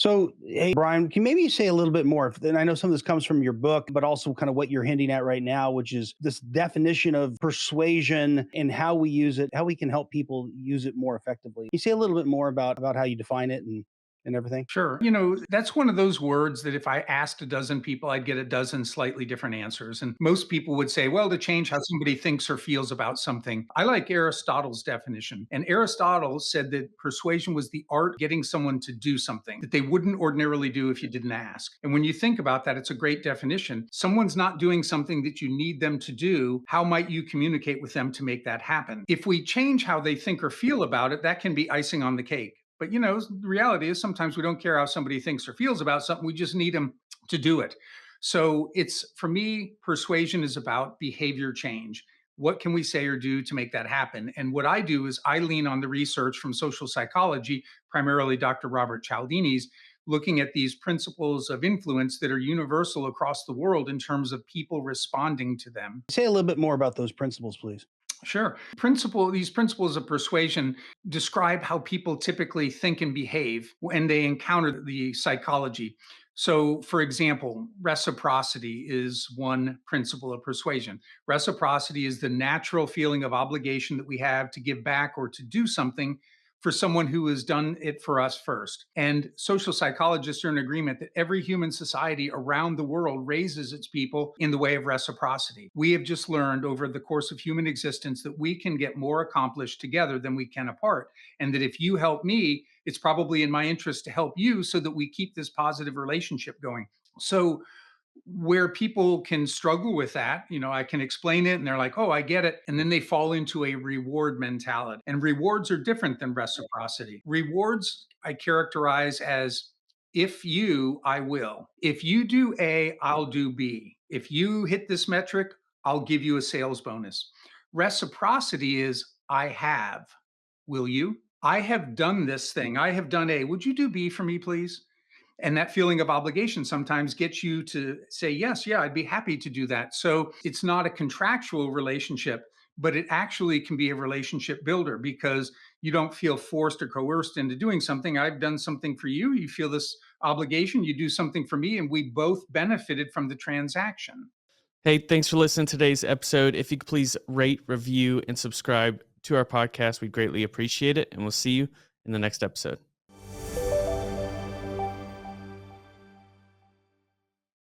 So, hey, Brian, can maybe you say a little bit more? And I know some of this comes from your book, but also kind of what you're hinting at right now, which is this definition of persuasion and how we use it, how we can help people use it more effectively. Can you say a little bit more about how you define it and everything? Sure. That's one of those words that if I asked a dozen people, I'd get a dozen slightly different answers. And most people would say, well, to change how somebody thinks or feels about something. I like Aristotle's definition. And Aristotle said that persuasion was the art of getting someone to do something that they wouldn't ordinarily do if you didn't ask. And when you think about that, it's a great definition. Someone's not doing something that you need them to do. How might you communicate with them to make that happen? If we change how they think or feel about it, that can be icing on the cake. But the reality is sometimes we don't care how somebody thinks or feels about something. We just need them to do it. So it's for me, persuasion is about behavior change. What can we say or do to make that happen? And what I do is I lean on the research from social psychology, primarily Dr. Robert Cialdini's, looking at these principles of influence that are universal across the world in terms of people responding to them. Say a little bit more about those principles, please. Sure. These principles of persuasion describe how people typically think and behave when they encounter the psychology. So, for example, reciprocity is one principle of persuasion. Reciprocity is the natural feeling of obligation that we have to give back or to do something for someone who has done it for us first. And social psychologists are in agreement that every human society around the world raises its people in the way of reciprocity. We have just learned over the course of human existence that we can get more accomplished together than we can apart. And that if you help me, it's probably in my interest to help you so that we keep this positive relationship going. So, where people can struggle with that, I can explain it and they're like, oh, I get it. And then they fall into a reward mentality. And rewards are different than reciprocity. Rewards I characterize as if you, I will. If you do A, I'll do B. If you hit this metric, I'll give you a sales bonus. Reciprocity is I have. Will you? I have done this thing. I have done A. Would you do B for me, please? And that feeling of obligation sometimes gets you to say, yes, yeah, I'd be happy to do that. So it's not a contractual relationship, but it actually can be a relationship builder because you don't feel forced or coerced into doing something. I've done something for you. You feel this obligation. You do something for me, and we both benefited from the transaction. Hey, thanks for listening to today's episode. If you could please rate, review, and subscribe to our podcast, we'd greatly appreciate it. And we'll see you in the next episode.